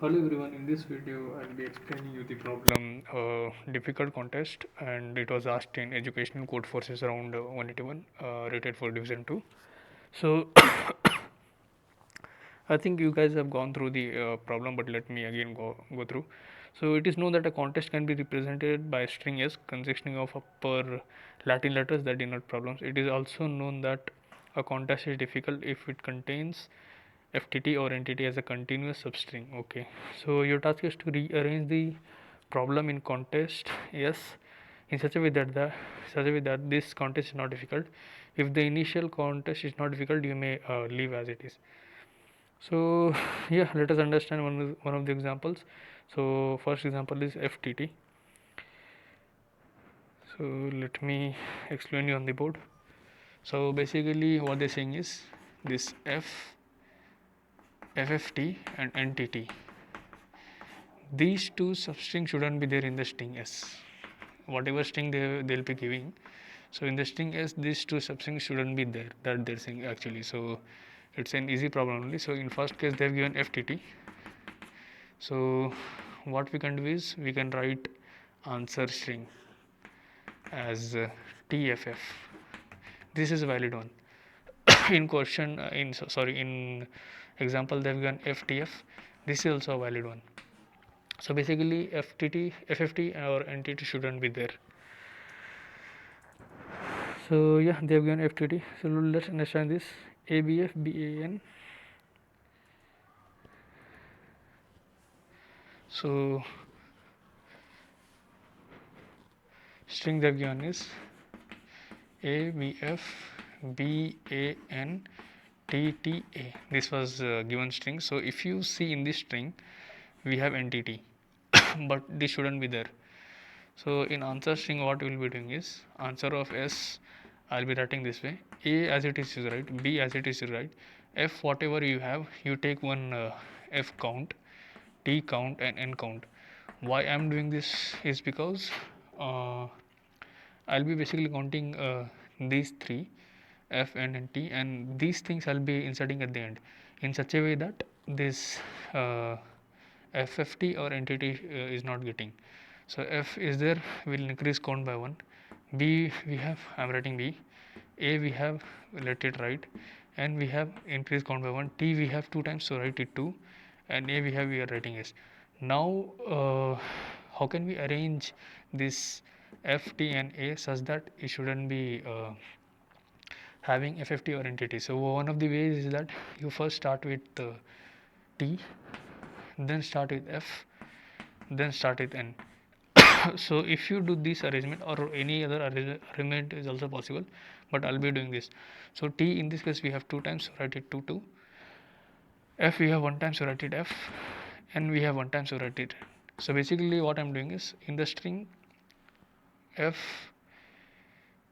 Hello everyone, in this video I'll be explaining you the problem difficult contest, and it was asked in educational code forces around 181 rated for division 2. So I think you guys have gone through the problem, but let me again go through. So it is known that a contest can be represented by a string S consisting of upper Latin letters that denote problems. It is also known that a contest is difficult if it contains FTT or entity as a continuous substring. Okay, so your task is to rearrange the problem in contest S in such a way that this contest is not difficult. If the initial contest is not difficult, you may leave as it is. So yeah, let us understand one of the examples. So first example is FTT. So let me explain you on the board. So basically what they're saying is this FFT and NTT, these two substrings shouldn't be there in the string S. Whatever string they'll be giving, so in the string S these two substrings shouldn't be there, that they're saying actually. So it's an easy problem only. So in first case they've given FTT. So what we can do is we can write answer string as TFF. This is a valid one. In question in example they've given FTF. This is also a valid one. So basically FFT or entity shouldn't be there. So yeah, they have given FTT. So let's understand this. ABF BAN. So string they have given is ABF BAN TTA. This was given string. So if you see in this string, we have entity, but this shouldn't be there. So in answer string, what we will be doing is answer of S. I'll be writing this way: A as it is right, B as it is right, F whatever you have, you take one F count, T count, and N count. Why I'm doing this is because I'll be basically counting these three F, N, and T, and these things I'll be inserting at the end in such a way that this FFT or entity is not getting. So F is there, will increase count by 1. B we have, I'm writing B. A we have, let it write, and we have increase count by 1. T we have 2 times, so write it 2, and A we have, we are writing S. Now how can we arrange this F, T, and A such that it shouldn't be having FFT or entity? So one of the ways is that you first start with T, then start with F, then start with N. So if you do this arrangement, or any other arrangement is also possible, but I'll be doing this. So T in this case we have 2 times, so write it 2 2. F we have 1 time, so write it F, and we have 1 time, so write it. So basically what I'm doing is in the string F,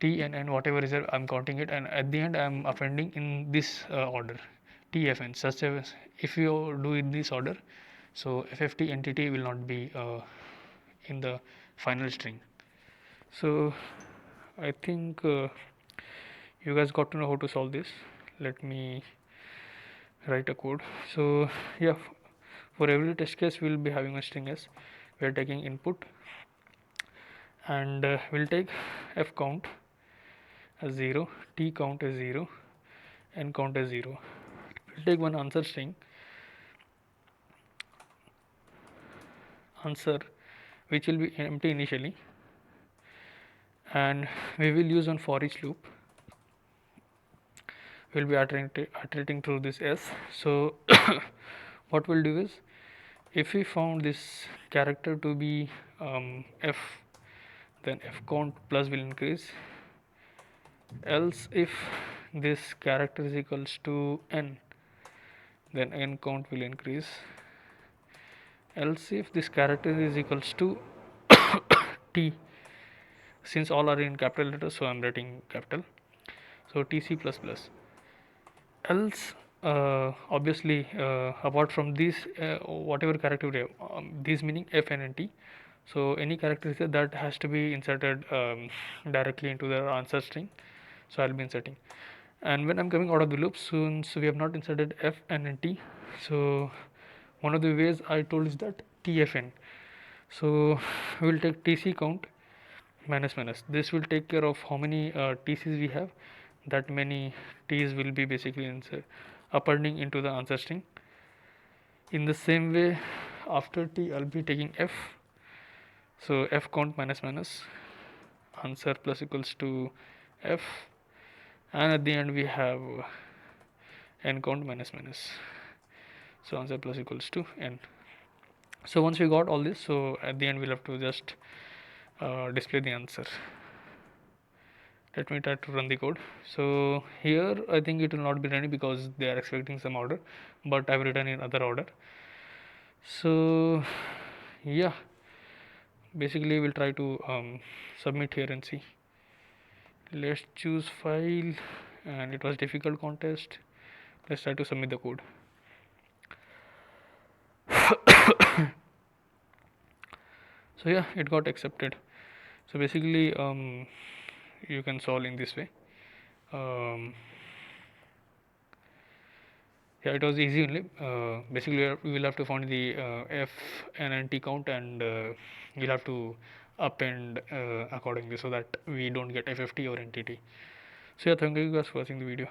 T, and N whatever is there, I'm counting it, and at the end I'm appending in this order TFN, such as if you do in this order, so FFT entity will not be in the final string. So I think you guys got to know how to solve this. Let me write a code. So yeah, for every test case we'll be having a string S. We are taking input, and we'll take F count as 0, T count as 0, N count as 0. We'll take one answer string, answer, which will be empty initially, and we will use one for each loop. We'll be iterating through this S. So what we'll do is, if we found this character to be F, then F count plus will increase. Else if this character is equals to N, then N count will increase. Else if this character is equals to T, since all are in capital letters, so I'm writing capital, so TC plus plus. Else obviously apart from these whatever character we have, these meaning F and T, so any character that has to be inserted directly into the answer string, so I'll be inserting. And when I'm coming out of the loop, since we have not inserted F and T, so one of the ways I told is that TFN. So we will take TC count minus minus. This will take care of how many TCs we have. That many T's will be basically appending into the answer string. In the same way, after T, I'll be taking F. So F count minus minus, answer plus equals to F, and at the end we have N count minus minus. So answer plus equals to N. So once we got all this, so at the end we'll have to just display the answer. Let me try to run the code. So here I think it will not be running because they are expecting some order, but I've written in other order. So yeah, basically we'll try to submit here and see. Let's choose file, and it was difficult contest. Let's try to submit the code. So yeah, it got accepted. So basically you can solve in this way. Yeah, it was easy only. Basically we will have to find the F, N and T count, and we'll have to append accordingly so that we don't get FFT or NTT. So yeah, thank you guys for watching the video.